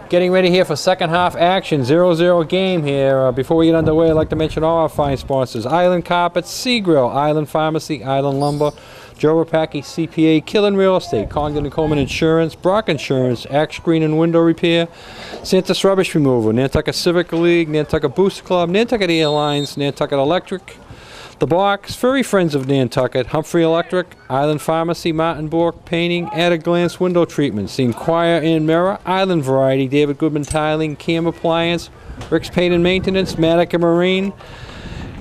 Getting ready here for second half action, 0-0 game here. Before we get underway, I'd like to mention all our fine sponsors: Island Carpets, Sea Grill, Island Pharmacy, Island Lumber, Joe Rapacki CPA, Killen Real Estate, Condon and Coleman Insurance, Brock Insurance, Axe Screen and Window Repair, Santa's Rubbish Removal, Nantucket Civic League, Nantucket Booster Club, Nantucket Airlines, Nantucket Electric, The Box, Furry Friends of Nantucket, Humphrey Electric, Island Pharmacy, Martin Bork Painting, At a Glance Window Treatments, The Inquirer and Mirror, Island Variety, David Goodman Tiling, Cam Appliance, Rick's Paint and Maintenance, Matica Marine,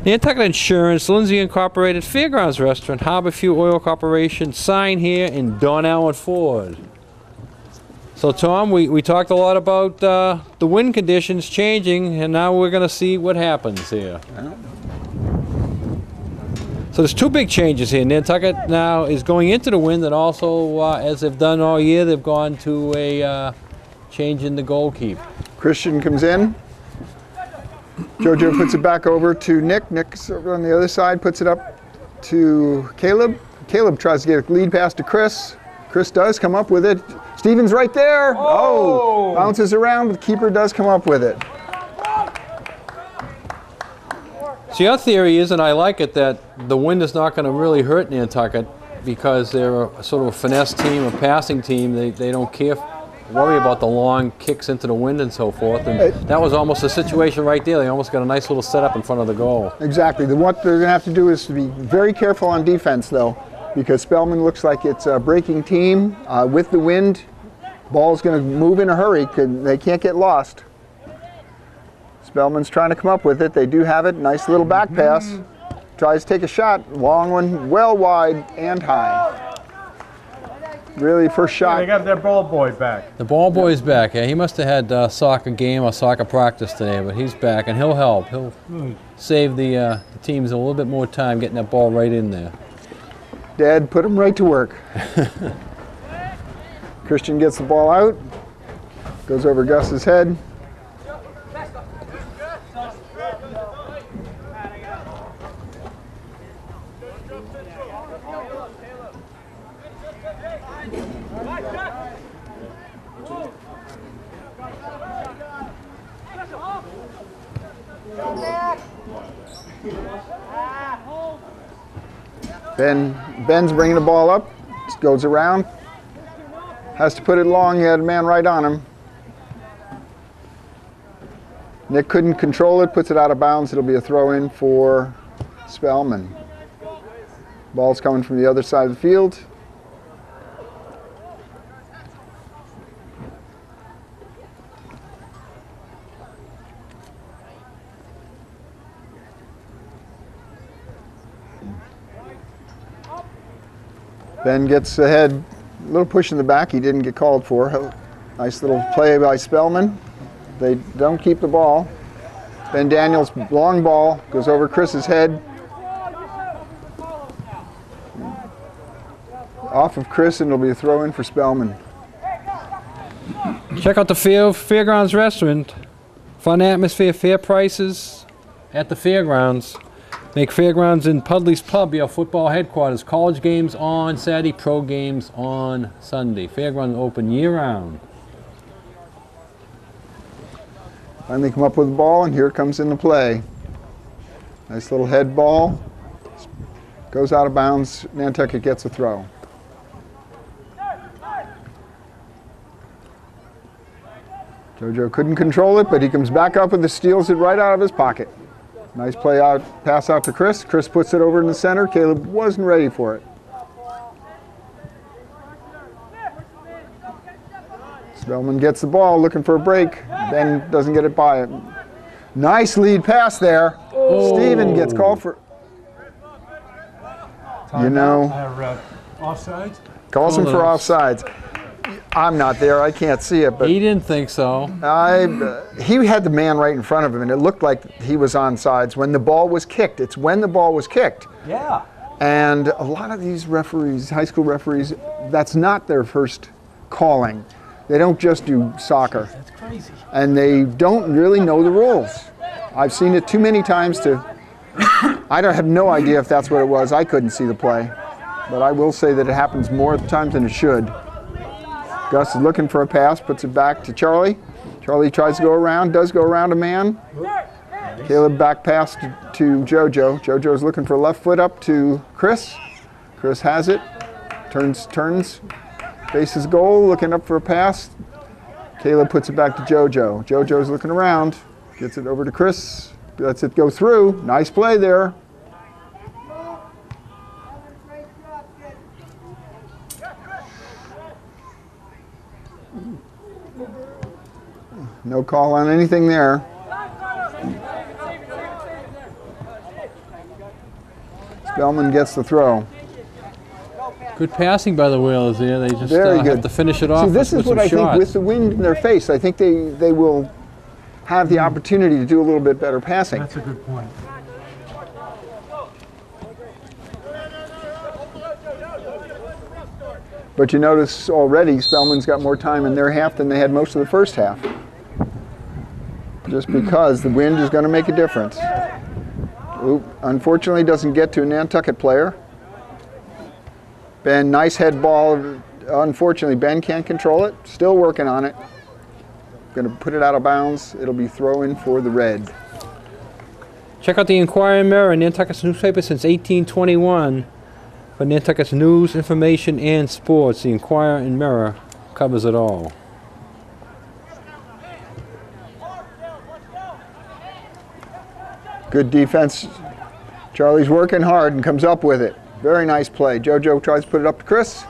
Nantucket Insurance, Lindsay Incorporated, Fairgrounds Restaurant, Harbor Fuel Oil Corporation, Sign Here, and Don Allen Ford. So Tom, we talked a lot about the wind conditions changing, and now we're going to see what happens here. So there's two big changes here. Nantucket now is going into the wind, and also, as they've done all year, they've gone to a change in the goalkeep. Christian comes in. Jojo puts it back over to Nick. Nick's over on the other side, puts it up to Caleb. Caleb tries to get a lead pass to Chris. Chris does come up with it. Steven's right there. Oh! Bounces around, but the keeper does come up with it. So your theory is, and I like it, that the wind is not going to really hurt Nantucket because they're a sort of a finesse team, a passing team. They don't worry about the long kicks into the wind and so forth. And that was almost a situation right there. They almost got a nice little setup in front of the goal. Exactly. What they're going to have to do is to be very careful on defense, though, because Spellman looks like it's a breaking team. With the wind, ball's going to move in a hurry. They can't get lost. Spellman's trying to come up with it. They do have it. Nice little back pass. Tries to take a shot. Long one, well wide and high. Really, first shot. Yeah, they got their ball boy back. The ball boy's back. Yeah, he must have had a soccer game or soccer practice today, but he's back, and he'll help. He'll save the teams a little bit more time getting that ball right in there. Dad put him right to work. Christian gets the ball out. Goes over Gus's head. Ben's bringing the ball up, goes around, has to put it long. He had a man right on him. Nick couldn't control it, puts it out of bounds. It'll be a throw in for Spellman. Ball's coming from the other side of the field. Ben gets ahead, a little push in the back. He didn't get called for. Nice little play by Spellman. They don't keep the ball. Ben Daniels, long ball, goes over Chris's head. Off of Chris, and it'll be a throw in for Spellman. Check out the Fairgrounds Restaurant. Fun atmosphere, fair prices at the fairgrounds. Make Fairgrounds in Pudley's Pub your football headquarters. College games on Saturday, pro games on Sunday. Fairgrounds open year-round. Finally come up with the ball, and here it comes into play. Nice little head ball. Goes out of bounds. Nantucket gets a throw. Jojo couldn't control it, but he comes back up with it, steals it right out of his pocket. Nice play out, pass out to Chris. Chris puts it over in the center. Caleb wasn't ready for it. Spellman gets the ball, looking for a break. Ben doesn't get it by it. Nice lead pass there. Oh. Steven gets called for. You know. Offsides? Calls him for offsides. I'm not there. I can't see it, but he didn't think so. He had the man right in front of him, and it looked like he was on sides when the ball was kicked. It's when the ball was kicked. Yeah. And a lot of these referees, high school referees, that's not their first calling. They don't just do soccer. That's crazy. And they don't really know the rules. I've seen it too many times to. I have no idea if that's what it was. I couldn't see the play, but I will say that it happens more times than it should. Gus is looking for a pass, puts it back to Charlie. Charlie tries to go around, does go around a man. Caleb back pass to JoJo. JoJo's looking for a left foot up to Chris. Chris has it. Turns, faces goal, looking up for a pass. Caleb puts it back to JoJo. JoJo's looking around, gets it over to Chris. Lets it go through. Nice play there. No call on anything there. Spellman gets the throw. Good passing by the Whalers there. They just Very good. have to finish it off. See, this is with what I some think shots. with the wind in their face. I think they will have the opportunity to do a little bit better passing. That's a good point. But you notice already Spellman's got more time in their half than they had most of the first half. Just because the wind is going to make a difference. Oop, unfortunately doesn't get to a Nantucket player. Ben, nice head ball. Unfortunately, Ben can't control it. Still working on it. Going to put it out of bounds. It'll be throw-in for the Red. Check out the Inquirer and Mirror, Nantucket's newspaper since 1821 for Nantucket's news, information, and sports. The Inquirer and Mirror covers it all. Good defense. Charlie's working hard and comes up with it. Very nice play. JoJo tries to put it up to Chris.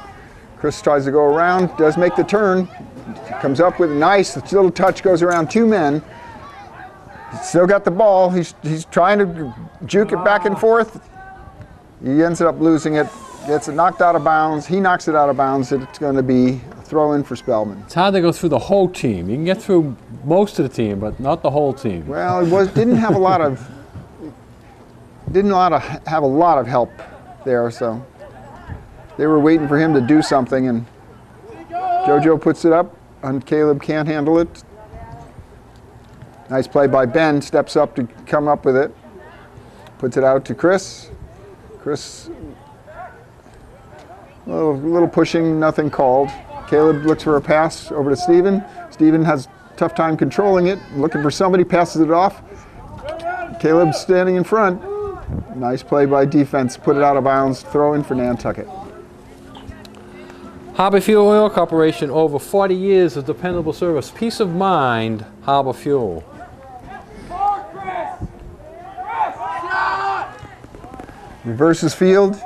Chris tries to go around, does make the turn. Comes up with a nice little touch, goes around two men. Still got the ball. He's trying to juke it back and forth. He ends up losing it. Gets it knocked out of bounds. He knocks it out of bounds. It's going to be a throw-in for Spellman. It's hard to go through the whole team. You can get through most of the team, but not the whole team. Well, it didn't have a lot of have a lot of help there, so they were waiting for him to do something, and JoJo puts it up, and Caleb can't handle it. Nice play by Ben, steps up to come up with it. Puts it out to Chris. Chris, a little pushing, nothing called. Caleb looks for a pass over to Steven. Steven has a tough time controlling it, looking for somebody, passes it off. Caleb's standing in front. Nice play by defense, put it out of bounds, throw in for Nantucket. Harbor Fuel Oil Corporation, over 40 years of dependable service. Peace of mind, Harbor Fuel. Reverses field.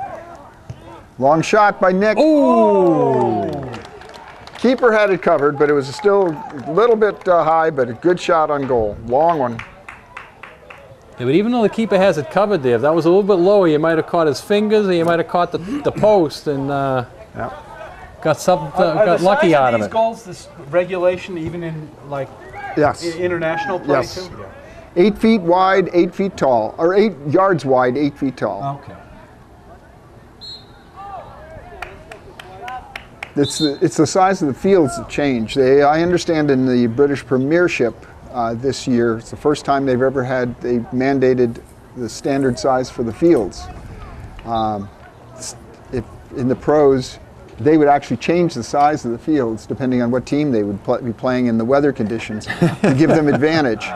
Long shot by Nick. Ooh! Keeper had it covered, but it was still a little bit high, but a good shot on goal. Long one. Yeah, but even though the keeper has it covered there, if that was a little bit lower, you might have caught his fingers, or you might have caught the post and got lucky out of it. These goals, this regulation, even in like international play Yes. too? 8 feet wide, 8 feet tall, or 8 yards wide, 8 feet tall. Okay. It's the size of the fields that change. I understand in the British Premiership this year, it's the first time they mandated the standard size for the fields. If in the pros, they would actually change the size of the fields depending on what team they would be playing in the weather conditions to give them advantage.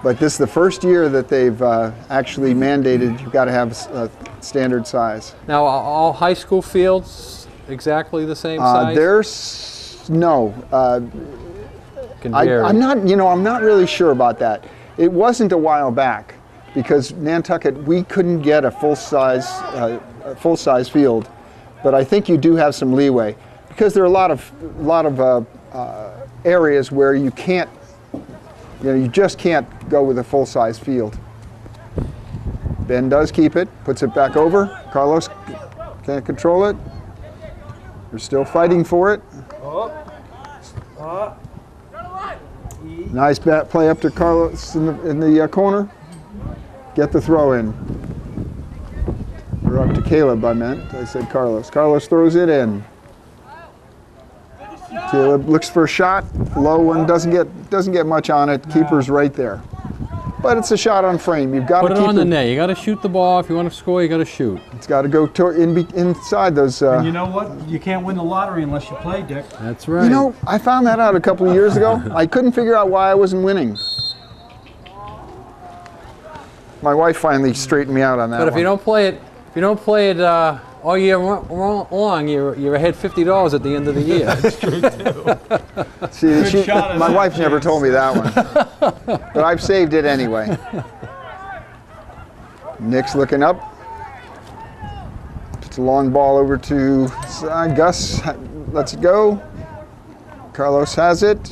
But this is the first year that they've actually mandated you've got to have a standard size. Now, are all high school fields exactly the same size? I'm not really sure about that. It wasn't a while back because Nantucket, we couldn't get a full size field, but I think you do have some leeway because there are a lot of areas where you can't. You just can't go with a full-size field. Ben does keep it, puts it back over. Carlos can't control it. They're still fighting for it. Nice bat play up to Carlos in the corner. Get the throw in. Or up to Caleb, I meant. I said Carlos. Carlos throws it in. Caleb looks for a shot. Low one, doesn't get much on it. Keeper's right there. but it's a shot on frame. You've got to Put it on the net. You got to shoot the ball. If you want to score, you got to shoot. It's got to go inside those. And you know what? You can't win the lottery unless you play, Dick. That's right. You know, I found that out a couple of years ago. I couldn't figure out why I wasn't winning. My wife finally straightened me out on that. But if you don't play it, all year long, you're ahead $50 at the end of the year. That's true too. See, my wife never told me that one, but I've saved it anyway. Nick's looking up. It's a long ball over to Gus. Lets it go. Carlos has it.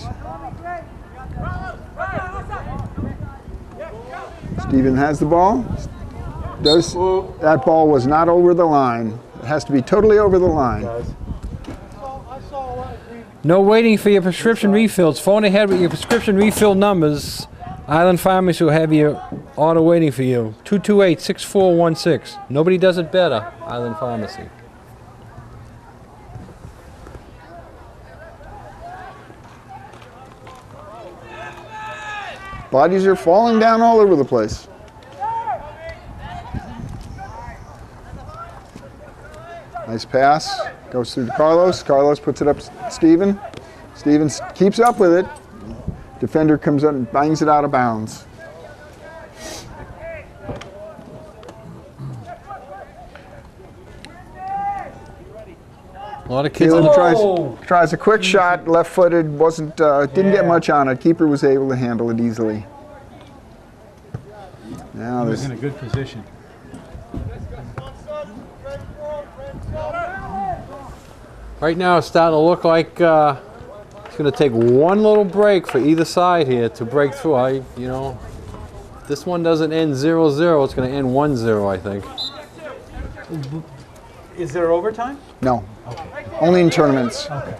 Steven has the ball. That ball was not over the line. It has to be totally over the line. No waiting for your prescription refills. Phone ahead with your prescription refill numbers. Island Pharmacy will have your order waiting for you. 228-6416. Nobody does it better. Island Pharmacy. Bodies are falling down all over the place. Nice pass. Goes through to Carlos. Carlos puts it up to Steven. Steven keeps up with it. Defender comes up and bangs it out of bounds. A lot of kids. Tries a quick shot, left-footed. Didn't get much on it. Keeper was able to handle it easily. Now He was in a good position. Right now it's starting to look like it's going to take one little break for either side here to break through. If this one doesn't end 0-0, it's going to end 1-0, I think. Is there overtime? No. Okay. Only in tournaments. Okay.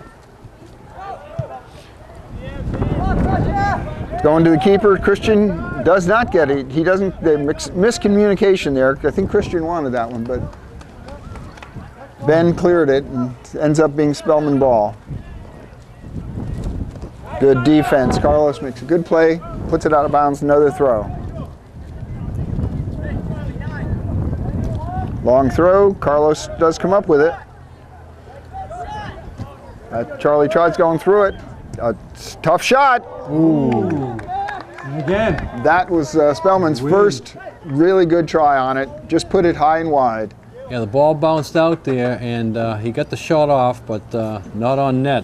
Going to the keeper. Christian does not get it. He doesn't. Miscommunication there. I think Christian wanted that one, but Ben cleared it and ends up being Spellman ball. Good defense. Carlos makes a good play, puts it out of bounds, another throw. Long throw. Carlos does come up with it. Charlie tries going through it. A tough shot. Ooh. And again. That was Spellman's first really good try on it. Just put it high and wide. Yeah, the ball bounced out there, and he got the shot off, but not on net.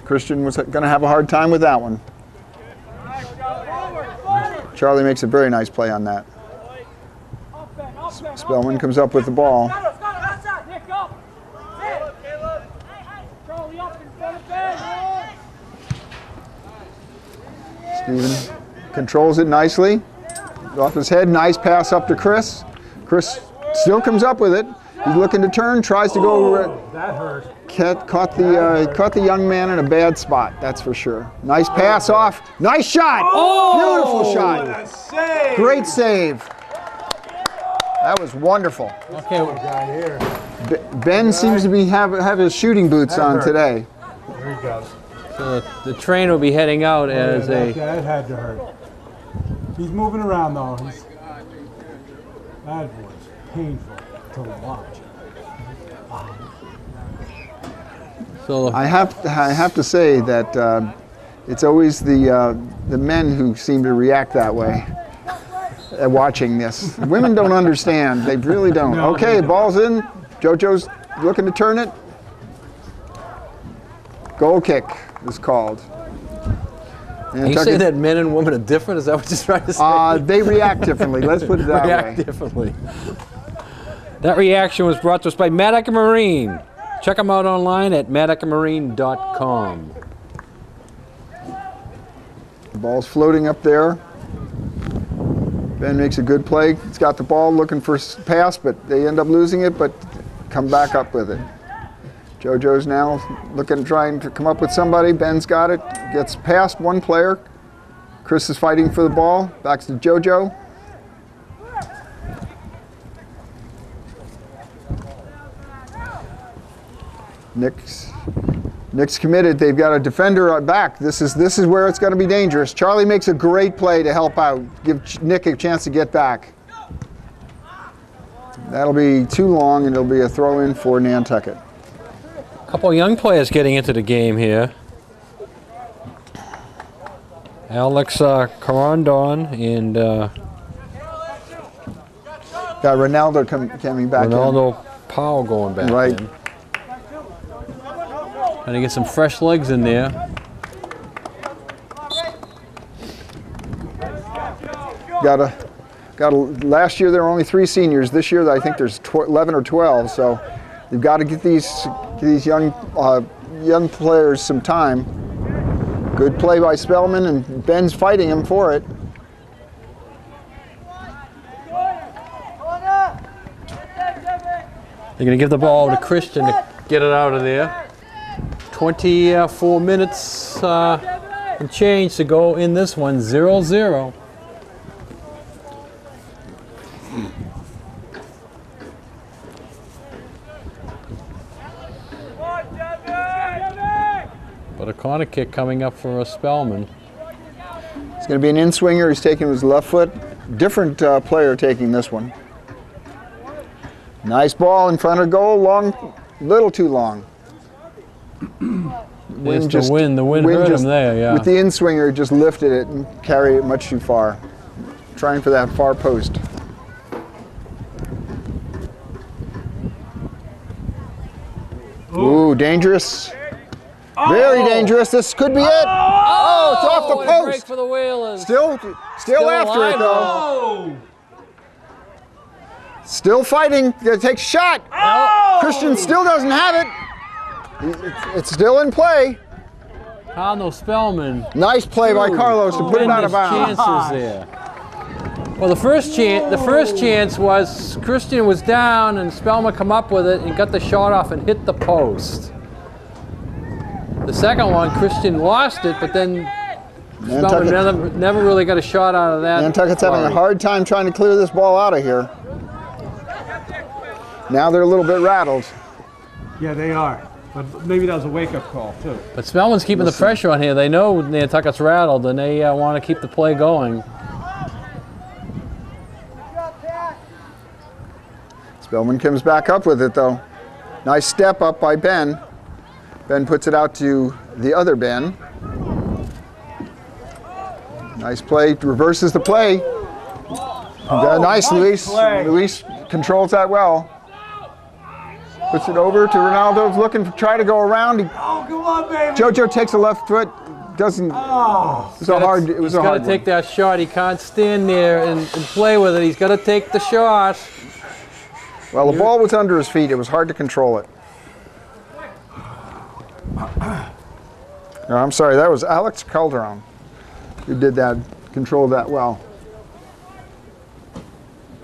Christian was going to have a hard time with that one. Charlie makes a very nice play on that. Spellman comes up with the ball. Steven controls it nicely. Off his head, nice pass up to Chris. Chris still comes up with it. He's looking to turn, tries to go over it. That hurt. Caught the young man in a bad spot, that's for sure. Nice pass off. Nice shot. Beautiful shot. What a save. Great save. That was wonderful. Okay. Ben seems to have his shooting boots on today. There he goes. So the train will be heading out as That had to hurt. He's moving around though. That was painful to watch. So I have to say that it's always the men who seem to react that way at watching this. Women don't understand. They really don't. No, Okay, ball's in. JoJo's looking to turn it. Goal kick is called. you say that men and women are different? Is that what you're trying to say? They react differently. Let's put it that React way. differently. That reaction was brought to us by Maddock Marine. Check them out online at maddockmarine.com. The ball's floating up there. Ben makes a good play. He's got the ball looking for pass, but they end up losing it, but come back up with it. JoJo's now trying to come up with somebody. Ben's got it. Gets past one player. Chris is fighting for the ball. Back to JoJo. Nick's committed. They've got a defender back. This is where it's going to be dangerous. Charlie makes a great play to help out, give Nick a chance to get back. That'll be too long, and it'll be a throw-in for Nantucket. A couple of young players getting into the game here. Alex Carondon and got Ronaldo coming back Ronaldo Powell going back right. in. Trying to get some fresh legs in there. Last year there were only 3 seniors. This year I think there's 11 or 12. So you've got to get these young players some time. Good play by Spellman, and Ben's fighting him for it. They're going to give the ball to Christian to get it out of there. 24 minutes and change to go in this one, 0-0. But a corner kick coming up for a Spellman. It's going to be an in-swinger. He's taking his left foot. Different player taking this one. Nice ball in front of goal. Long, little too long. The wind hurt him there, yeah. With the in-swinger, just lifted it and carried it much too far. Trying for that far post. Ooh, dangerous. Very dangerous. This could be it. Oh, it's off the post. Break for the Whalers. Still after it though. Still fighting. Gonna take a shot. Oh! Christian still doesn't have it. It's still in play. Carlos Spellman. Nice play by Carlos to put it out of bounds. Chances there. Well, the first chance was Christian was down and Spellman come up with it and got the shot off and hit the post. The second one, Christian lost it, but then Spellman never really got a shot out of that. Nantucket's having a hard time trying to clear this ball out of here. Now they're a little bit rattled. Yeah, they are. But maybe that was a wake-up call, too. But Spellman's keeping the pressure on here. They know Nantucket's rattled, and they want to keep the play going. Spellman comes back up with it, though. Nice step up by Ben. Ben puts it out to the other Ben. Nice play, reverses the play. Nice, Luis. Luis controls that well. Puts it over to Ronaldo, looking to try to go around. Oh, come on, baby. JoJo takes a left foot, doesn't. Oh. It was a hard one. He's got to take that shot. He can't stand there and play with it. He's got to take the shot. Well, the ball was under his feet. It was hard to control it. No, I'm sorry, that was Alex Calderon who did that, controlled that well.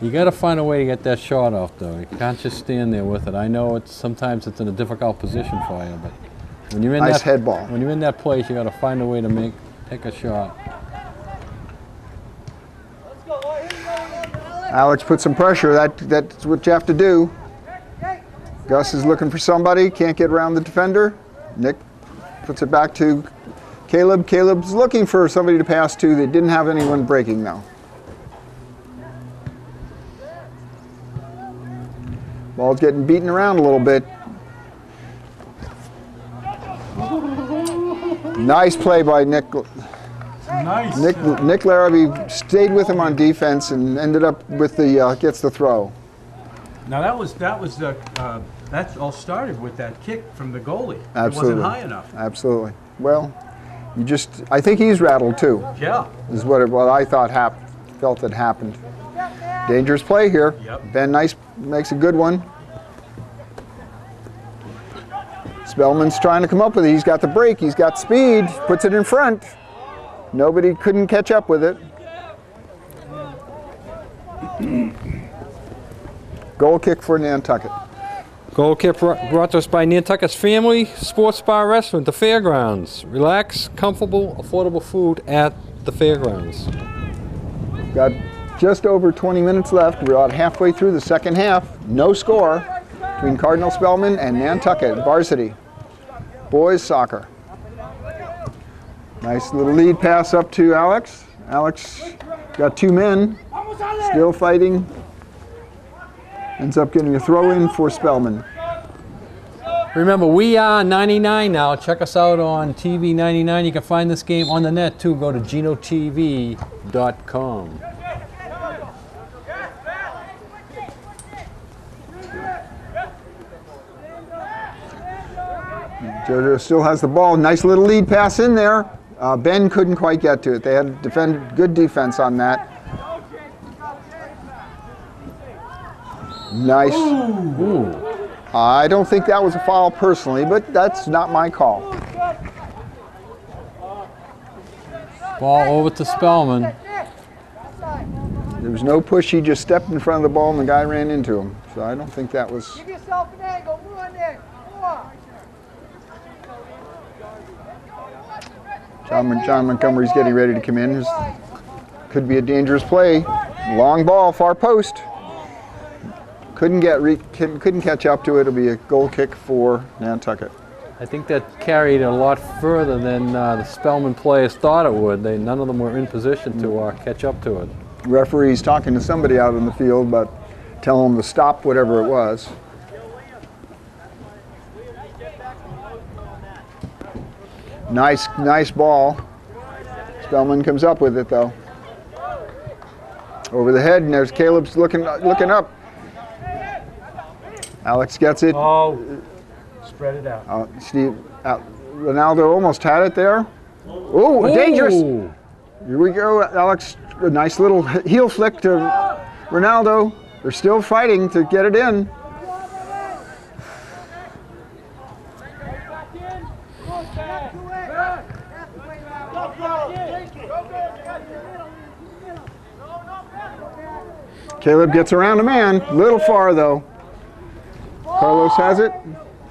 You got to find a way to get that shot off, though. You can't just stand there with it. I know sometimes it's in a difficult position for you, but when you're in nice head ball. When you're in that place, you got to find a way to take a shot. Alex put some pressure. That's what you have to do. Gus is looking for somebody, can't get around the defender. Nick puts it back to Caleb. Caleb's looking for somebody to pass to. They didn't have anyone breaking though. Ball's getting beaten around a little bit. Nice play by Nick. Nice. Nick Larrabee stayed with him on defense and ended up with the gets the throw. Now that all started with that kick from the goalie. Absolutely. It wasn't high enough. Absolutely. Well, I think he's rattled too. Yeah. Is what I thought felt that happened. Dangerous play here. Yep. Ben Nice makes a good one. Spellman's trying to come up with it. He's got the break. He's got speed. Puts it in front. Nobody couldn't catch up with it. Goal kick for Nantucket. Goal kick brought to us by Nantucket's Family Sports Bar Restaurant, the Fairgrounds. Relax, comfortable, affordable food at the Fairgrounds. Got just over 20 minutes left. We're about halfway through the second half. No score between Cardinal Spellman and Nantucket varsity. boys soccer. Nice little lead pass up to Alex. Alex got 2 men, still fighting. Ends up getting a throw in for Spellman. Remember, we are 99 now. Check us out on TV 99. You can find this game on the net too. Go to genotv.com. JoJo still has the ball. Nice little lead pass in there. Ben couldn't quite get to it. They had good defense on that. Nice. Ooh. I don't think that was a foul personally, but that's not my call. Ball over to Spellman. There was no push. He just stepped in front of the ball and the guy ran into him. So I don't think that was. Give yourself an angle. Move on there. Come on. John Montgomery's getting ready to come in. This could be a dangerous play. Long ball, far post. Couldn't catch up to it. It'll be a goal kick for Nantucket. I think that carried a lot further than the Spellman players thought it would. None of them were in position to catch up to it. Referee's talking to somebody out in the field, but telling them to stop whatever it was. Nice ball. Spellman comes up with it though. Over the head, and there's Caleb's looking up. Alex gets it. Oh, spread it out. Ronaldo almost had it there. Oh, dangerous! Here we go, Alex. A nice little heel flick to Ronaldo. They're still fighting to get it in. Caleb gets around a man. Little far though. Carlos has it.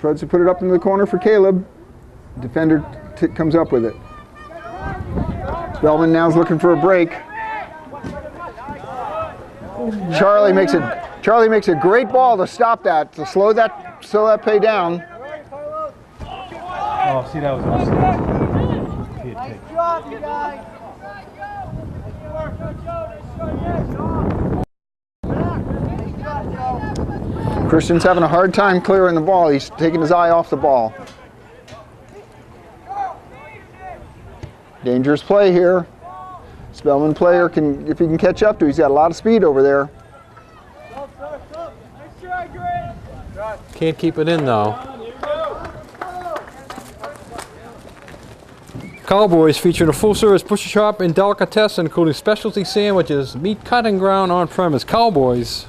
Tries to put it up into the corner for Caleb. Defender comes up with it. Spellman now's looking for a break. Charlie makes a great ball to stop that, to slow that play down. Oh, see, that was awesome. Nice job, you guys. Christian's having a hard time clearing the ball. He's taking his eye off the ball. Dangerous play here. Spellman player if he can catch up to, he's got a lot of speed over there. Can't keep it in though. Cowboys featured a full-service butcher shop and delicatessen, including specialty sandwiches, meat cutting ground on premise. Cowboys,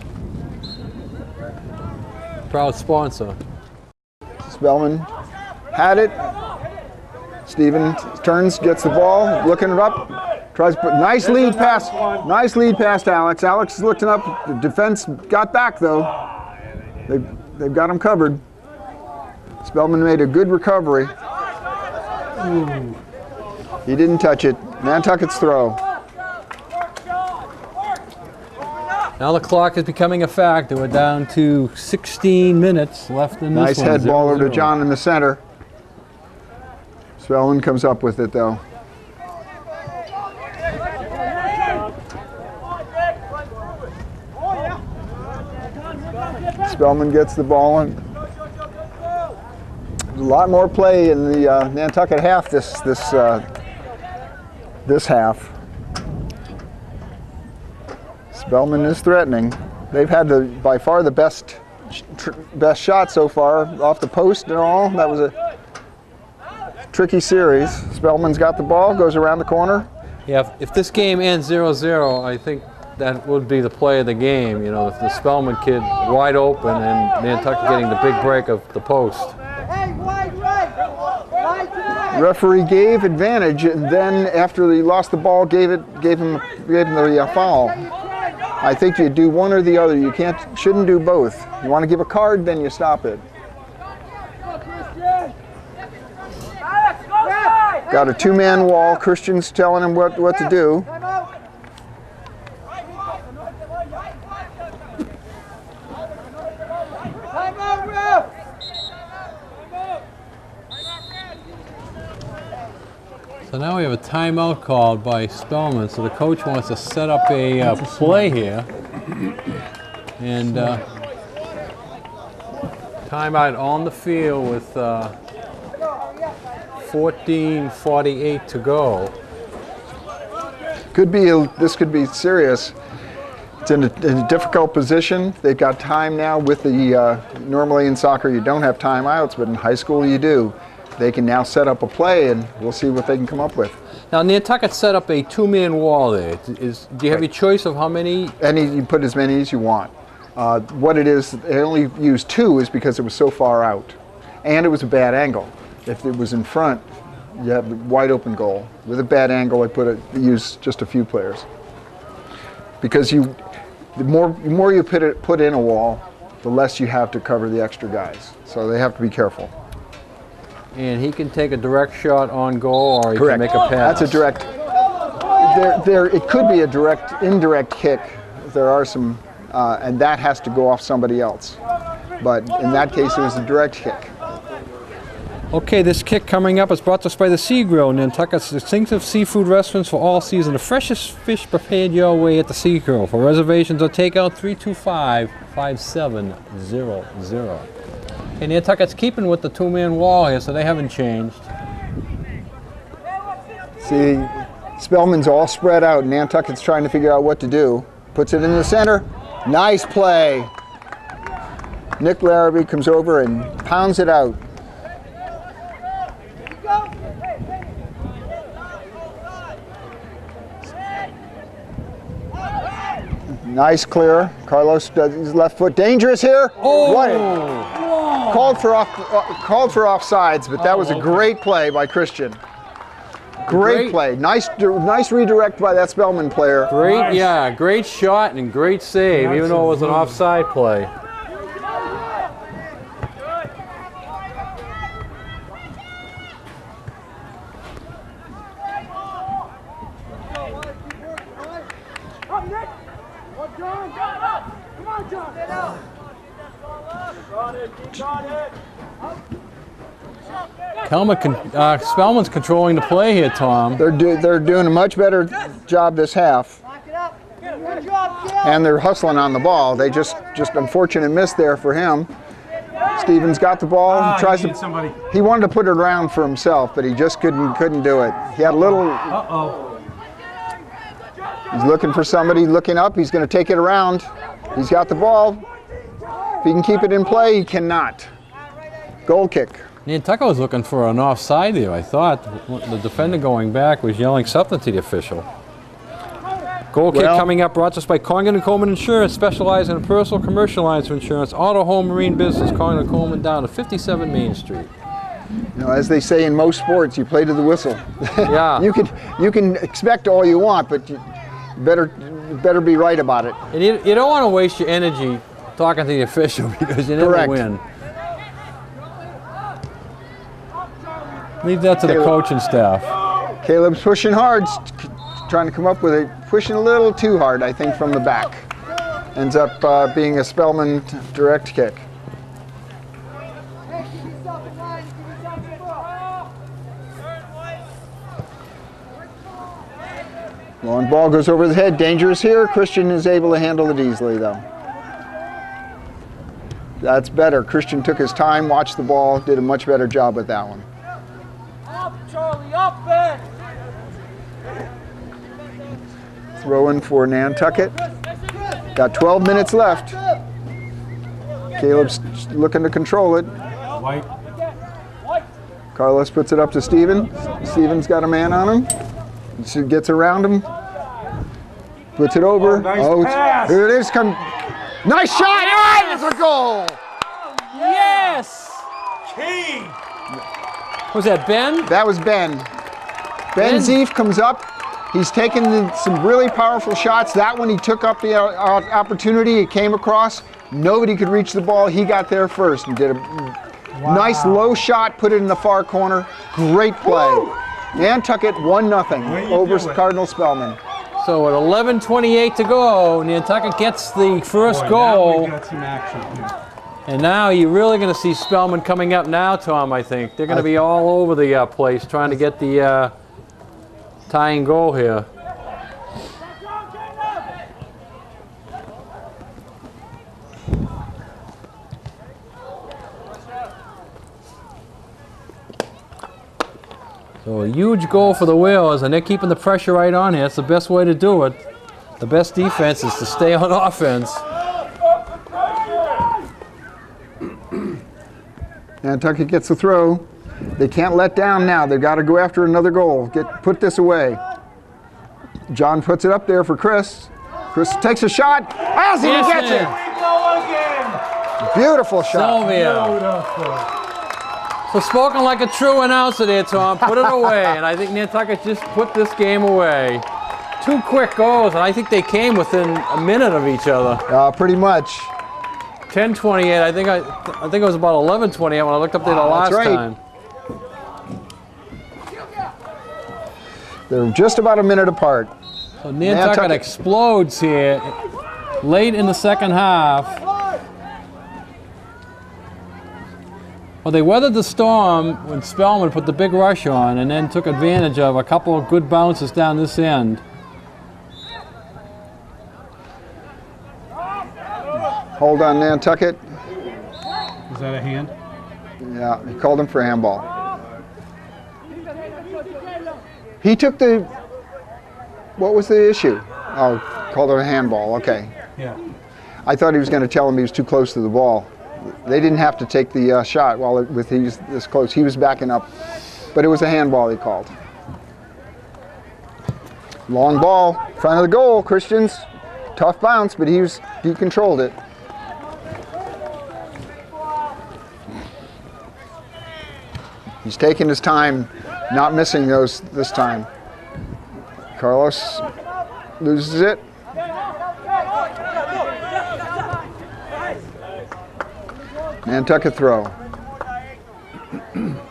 proud sponsor. Spellman had it. Steven turns, gets the ball, looking it up. Tries to put nice lead pass to Alex. Alex is looking up. The defense got back though. They've got him covered. Spellman made a good recovery. Ooh. He didn't touch it. Nantucket's throw. Now the clock is becoming a factor. We're down to 16 minutes left in this one. Nice head ball over to 0-0. John in the center. Spellman comes up with it though. Spellman gets the ball and there's a lot more play in the Nantucket half this half. Spellman is threatening. They've had by far the best shot so far off the post and all. That was a tricky series. Spellman's got the ball, goes around the corner. Yeah, if this game ends 0-0, I think that would be the play of the game. You know, if the Spellman kid wide open and Nantucket getting the big break of the post. Hey, wide right. Referee gave advantage, and then after he lost the ball, gave him the foul. I think you do one or the other. You shouldn't do both. You want to give a card, then you stop it. Got a two-man wall. Christian's telling him what to do. So now we have a timeout called by Spellman. So the coach wants to set up a play here. And timeout on the field with 14:48 to go. This could be serious. It's in a difficult position. They've got time now with the, normally in soccer you don't have timeouts, but in high school you do. They can now set up a play and we'll see what they can come up with. Now Nantucket set up a two-man wall there. Do you have a choice of how many? You put as many as you want. What it is, they only used 2 is because it was so far out. And it was a bad angle. If it was in front, you have a wide open goal. With a bad angle, use just a few players. Because the more you put in a wall, the less you have to cover the extra guys. So they have to be careful. And he can take a direct shot on goal, or he Correct. can make a pass. That's a direct. It could be a direct, indirect kick. There are some, and that has to go off somebody else. But in that case, it was a direct kick. Okay, this kick coming up is brought to us by the Sea Grill, Nantucket's distinctive seafood restaurants for all season. The freshest fish prepared your way at the Sea Grill. For reservations or takeout, 325-5700. And Nantucket's keeping with the two-man wall here, so they haven't changed. See, Spellman's all spread out. Nantucket's trying to figure out what to do. Puts it in the center. Nice play. Nick Larrabee comes over and pounds it out. Nice clear. Carlos does his left foot. Dangerous here. Oh! What? Called for offsides, but that was a great play by Christian. Great play. Nice redirect by that Spellman player. Great, yeah, great shot and great save, even though it was an offside play. Spellman's controlling the play here, Tom. They're doing a much better job this half, Lock it up. Good job, Gil. and they're hustling on the ball. They just unfortunate miss there for him. Stevens got the ball. He needed somebody. He wanted to put it around for himself, but he just couldn't do it. He had a little. Uh-oh. He's looking for somebody, looking up. He's going to take it around. He's got the ball. If he can keep it in play, he cannot. Goal kick. Nantucket was looking for an offside there, I thought. The defender going back was yelling something to the official. Goal kick coming up, brought to us by Congan & Coleman Insurance, specializing in personal commercial lines of insurance, auto, home, marine business. Congan & Coleman down to 57 Main Street. You know, as they say in most sports, you play to the whistle. Yeah. You can expect all you want, but you better be right about it. And you don't want to waste your energy talking to the official because you never win. Leave that to the coaching staff. Caleb's pushing hard, trying to come up with it, pushing a little too hard, I think, from the back. Ends up being a Spellman direct kick. Hey, keep yourself in line. Keep yourself in foot. Long ball goes over the head, dangerous here. Christian is able to handle it easily, though. That's better. Christian took his time, watched the ball, did a much better job with that one. Up, Charlie, up, Ben. Throw in for Nantucket. Got 12 minutes left. Caleb's looking to control it. White. Carlos puts it up to Steven. Steven's got a man on him. He gets around him. Puts it over. Nice pass. Here it is. Nice shot. Oh, it's a goal. Yes! King. Was that Ben? That was Ben. Ben Zeef comes up. He's taken some really powerful shots. That one he took up the opportunity. It came across. Nobody could reach the ball. He got there first and did a nice low shot, put it in the far corner. Great play. Woo! Nantucket 1-0 over Cardinal Spellman. So at 11:28 to go, Nantucket gets the first Boy, goal. now we got some action here. And now you're really going to see Spellman coming up now, Tom, I think. They're going to be all over the place trying to get the tying goal here. So a huge goal for the Whalers, and they're keeping the pressure right on here. It's the best way to do it. The best defense is to stay on offense. Nantucket gets the throw. They can't let down now. They've got to go after another goal. Put this away. John puts it up there for Chris. Chris takes a shot. As he gets it. Beautiful shot. Sylvia. So spoken like a true announcer there, Tom. Put it away, and I think Nantucket just put this game away. 2 quick goals, and I think they came within a minute of each other. Pretty much. 10:28. I think it was about 11:28 when I looked up there the last time. They're just about a minute apart. So Nantucket explodes here late in the second half. Well, they weathered the storm when Spellman put the big rush on and then took advantage of a couple of good bounces down this end. Hold on, Nantucket. Is that a hand? Yeah, he called him for a handball. He took the, what was the issue? Oh, called it a handball, okay. Yeah. I thought he was going to tell him he was too close to the ball. They didn't have to take the shot while he was this close. He was backing up, but it was a handball he called. Long ball, front of the goal, Christians. Tough bounce, but he controlled it. He's taking his time, not missing those this time. Carlos loses it. Nantucket throw.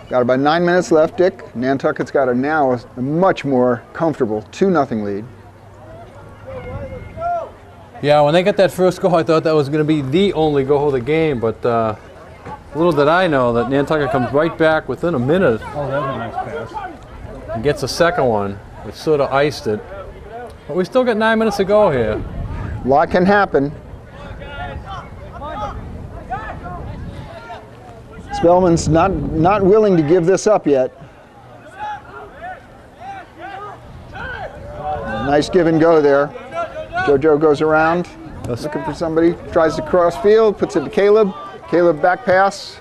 Got about 9 minutes left, Dick. Nantucket's got now a much more comfortable 2-0 lead. Yeah, when they got that first goal, I thought that was going to be the only goal of the game, but little did I know that Nantucket comes right back within a minute. Oh, that was a nice pass. And gets a second one, which sort of iced it. But we still got 9 minutes to go here. A lot can happen. Spellman's not willing to give this up yet. Nice give and go there. JoJo goes around, looking for somebody, tries to cross field, puts it to Caleb. Caleb back pass.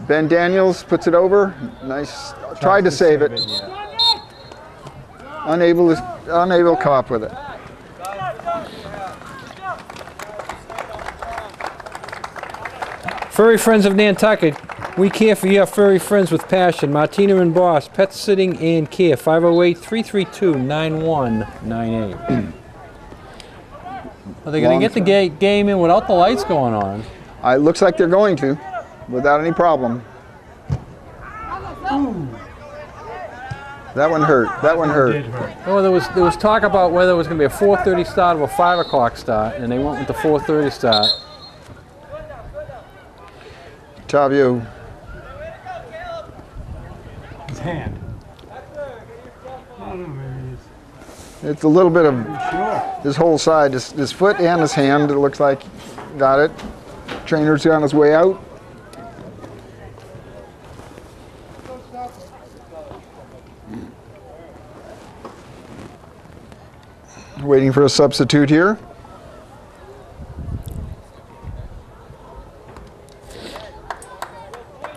Ben Daniels puts it over. Nice, tried to save it. Unable to come up with it. Furry Friends of Nantucket, we care for your furry friends with passion. Martina and Boss, Pet Sitting and Care, 508-332-9198. Are they going to get the game in without the lights going on? It looks like they're going to, without any problem. Ooh. That one hurt. That one hurt. Oh, there was talk about whether it was going to be a 4:30 start or a 5 o'clock start, and they went with the 4:30 start. Tavio. His hand. I don't know, maybe It's a little bit of sure. his whole side, his foot and his hand. It looks like got it. Trainer's on his way out. Waiting for a substitute here.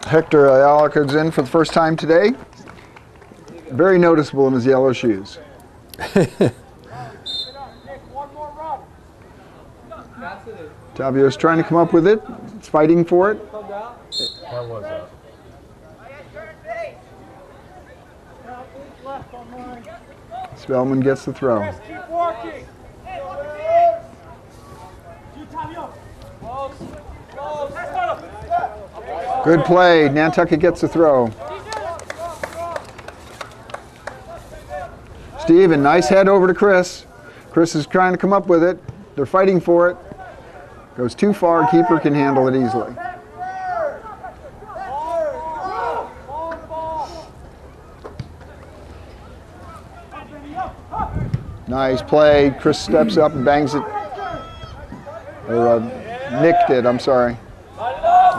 Hector Ayala comes in for the first time today. Very noticeable in his yellow shoes. Tavio's trying to come up with it. It's fighting for it. What was that? Spellman gets the throw. Keep working. Good play. Nantucket gets the throw. Steven, nice head over to Chris. Chris is trying to come up with it. They're fighting for it. Goes too far. Keeper can handle it easily. Nice play. Chris steps up and bangs it. Or nicked it, I'm sorry.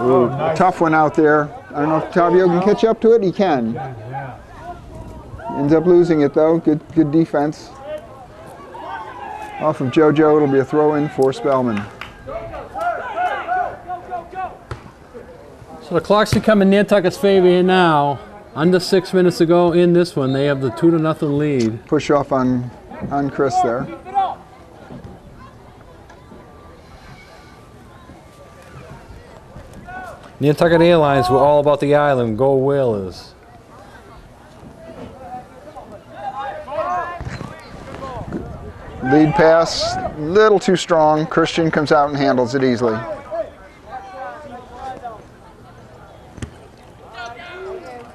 Ooh, a tough one out there. I don't know if Tavio can catch up to it. He can. Ends up losing it though. Good defense. Off of JoJo, it'll be a throw-in for Spellman. So the clock's becoming Nantucket's favor here now. Under 6 minutes to go in this one. They have the 2-0 lead. Push off on Chris there. Nantucket Airlines were all about the island. Go Whalers. Lead pass, little too strong. Christian comes out and handles it easily.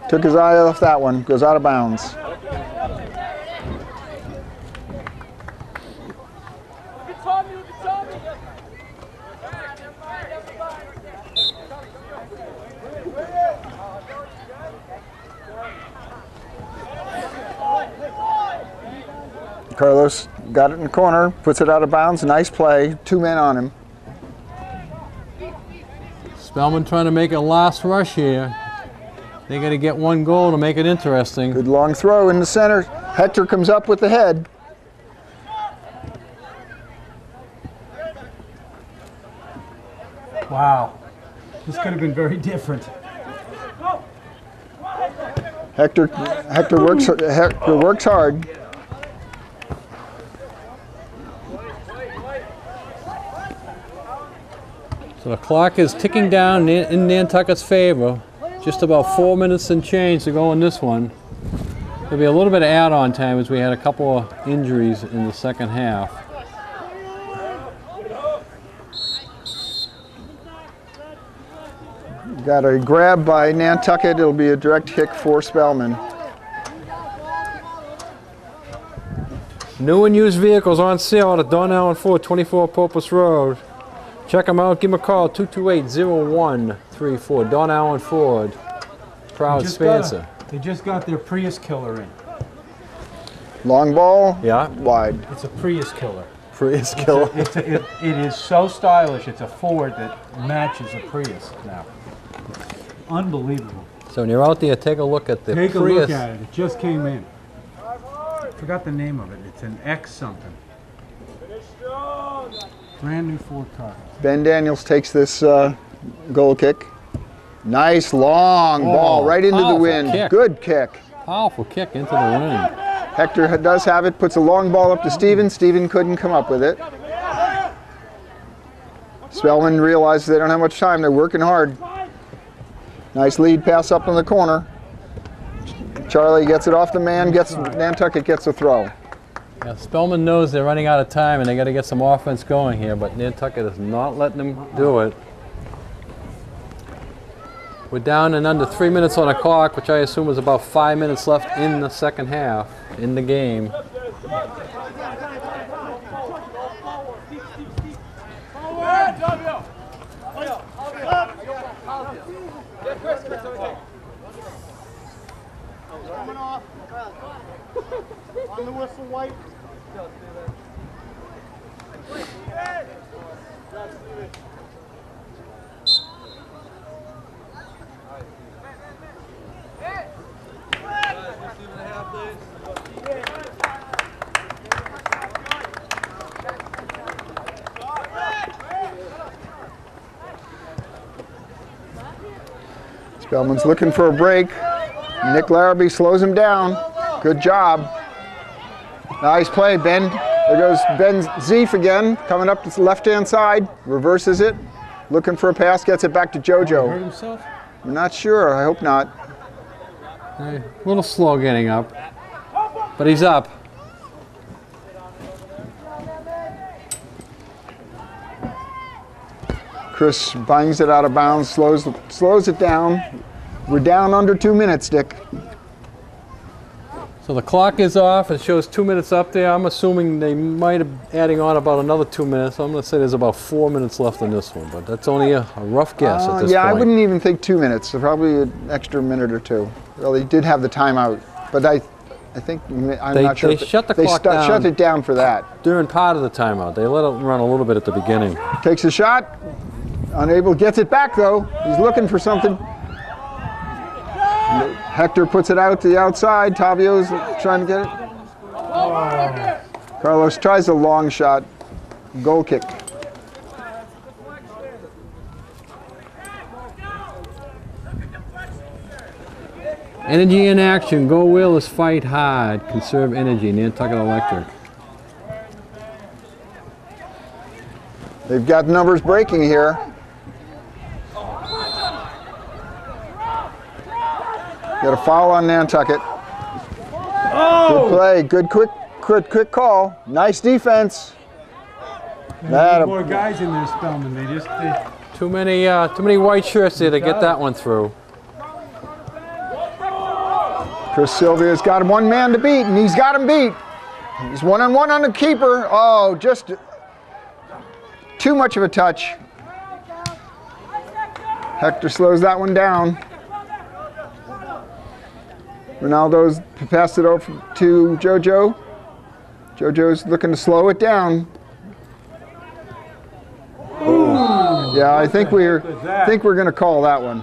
Took his eye off that one, goes out of bounds. Carlos got it in the corner, puts it out of bounds. Nice play. 2 men on him. Spellman trying to make a last rush here. They got to get 1 goal to make it interesting. Good long throw in the center. Hector comes up with the head. Wow. This could have been very different. Hector works hard. So the clock is ticking down in Nantucket's favor. Just about 4 minutes and change to go in this one. There'll be a little bit of add-on time as we had a couple of injuries in the second half. Got a grab by Nantucket. It'll be a direct hit for Spellman. New and used vehicles on sale at Don Allen Ford, 24 Popus Road. Check them out. Give them a call, 228-0134. Don Allen Ford, proud sponsor. They just got their Prius killer in. Long ball. Yeah. Wide. It's a Prius killer. Prius killer. It is so stylish. It's a Ford that matches a Prius now. Unbelievable. So when you're out there, take a look at the Take Prius. a look at it. It just came in. Forgot the name of it. It's an X something. Brand new Ford car. Ben Daniels takes this goal kick. Nice long ball right into the wind. Kick. Good kick. Powerful kick into the wind. Hector does have it, puts a long ball up to Steven. Steven couldn't come up with it. Spellman realizes they don't have much time. They're working hard. Nice lead pass up in the corner. Charlie gets it off the man, Nantucket gets a throw. Yeah, Spellman knows they're running out of time and they got to get some offense going here, but Nantucket is not letting them do it. We're down in under 3 minutes on the clock, which I assume is about 5 minutes left in the second half in the game. On the whistle, White. Spellman's looking for a break. Nick Larrabee slows him down. Good job. Nice play, Ben. There goes Ben Zeef again, coming up to the left-hand side, reverses it, looking for a pass, gets it back to JoJo. Hurt himself? I'm not sure, I hope not. A little slow getting up, but he's up. Chris bangs it out of bounds, slows it down. We're down under 2 minutes, Dick. So the clock is off. It shows 2 minutes up there. I'm assuming they might have adding on about another 2 minutes. I'm going to say there's about 4 minutes left in this one, but that's only a rough guess at this yeah, point. I wouldn't even think 2 minutes. So probably an extra minute or two. Well, they did have the timeout, but I think, I'm They- not sure. they if shut the they clock down. shut it down for that. During part of the timeout, they let it run a little bit at the beginning. Takes a shot, unable, gets it back though. He's looking for something. Hector puts it out to the outside. Tavio's trying to get it. Carlos tries a long shot, goal kick. Energy in action. Go Whalers, fight hard. Conserve energy. Nantucket Electric. They've got numbers breaking here. Got a foul on Nantucket. Good play. Good quick call. Nice defense. Need more guys in there, Spellman. They Too many white shirts there to get that one through. Chris Sylvia's got him one man to beat, and he's got him beat. He's one-on-one on the keeper. Oh, just too much of a touch. Hector slows that one down. Ronaldo's passed it over to JoJo. JoJo's looking to slow it down. Oh. Yeah, I think we're going to call that one.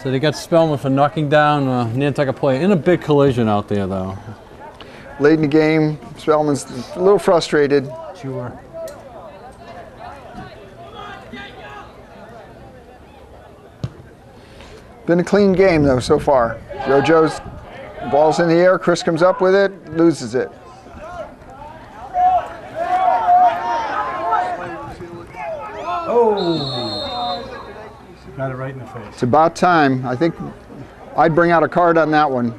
So they got Spellman for knocking down Nantucket player in a big collision out there, though. Late in the game, Spellman's a little frustrated. Sure. Been a clean game, though, so far. JoJo's ball's in the air. Chris comes up with it, loses it. Oh! Got it right in the face. It's about time. I think I'd bring out a card on that one.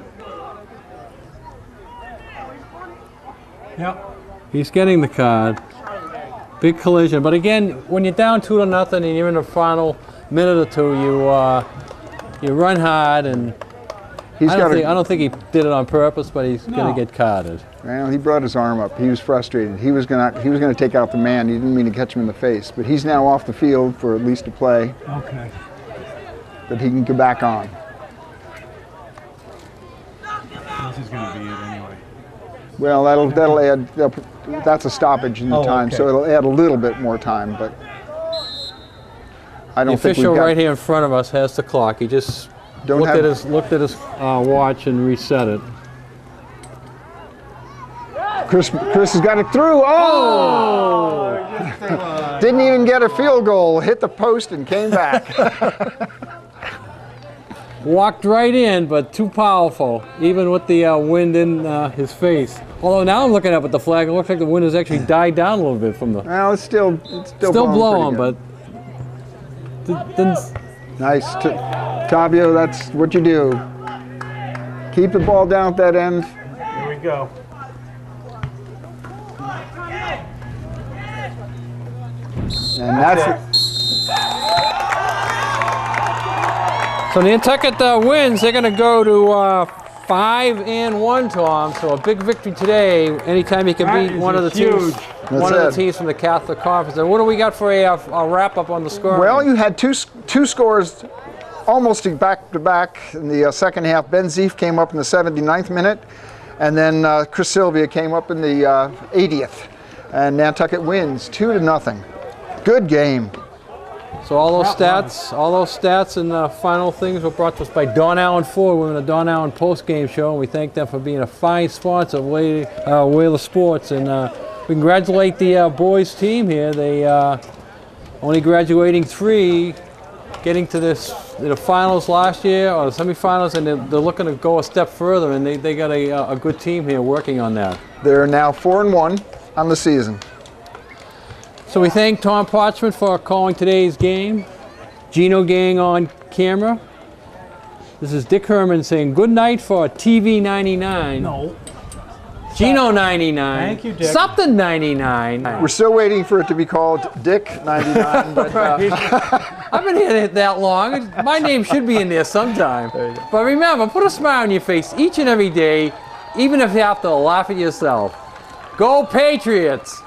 Yep. He's getting the card. Big collision. But again, when you're down 2-0 and you're in the final minute or two, you run hard, and I don't think he did it on purpose, but he's going to get carded. Well, he brought his arm up. He was frustrated. He was going to take out the man. He didn't mean to catch him in the face, but he's now off the field for at least a play. Okay. That he can go back on. This is going to be it anyway. Well, that'll add. That's a stoppage in the time, okay. so it'll add a little bit more time, but I don't The think official we've got, right here in front of us has the clock. He just looked at his watch and reset it. Chris has got it through. Oh! Didn't even get a field goal. Hit the post and came back. Walked right in, but too powerful, even with the wind in his face. Although now I'm looking up at the flag, it looks like the wind has actually died down a little bit from the. Well, it's still blowing, pretty but didn't. Nice, Tavio. That's what you do. Keep the ball down at that end. Here we go. And that's it. So Nantucket wins. They're going to go to 5-1, Tom. So a big victory today. Anytime you can beat one of the teams, from the Catholic Conference. And what do we got for a wrap up on the score? Well, you had two scores almost back to back in the second half. Ben Zeef came up in the 79th minute, and then Chris Sylvia came up in the 80th. And Nantucket wins 2-0. Good game. So all those stats and final things were brought to us by Don Allen Ford. We're in the Don Allen post-game show, and we thank them for being a fine sponsor of Whaler Sports. And we congratulate the boys team here. They only graduating 3, getting to the finals last year, or the semifinals, and they're looking to go a step further, and they got a good team here working on that. They're now 4-1 on the season. So we thank Tom Potchman for calling today's game. Gino Gang on camera. This is Dick Herman saying good night for TV 99. No. Gino 99. Thank you, Dick. Something 99. We're still waiting for it to be called Dick 99. But, I've been here that long. My name should be in there sometime. But remember, put a smile on your face each and every day, even if you have to laugh at yourself. Go Patriots!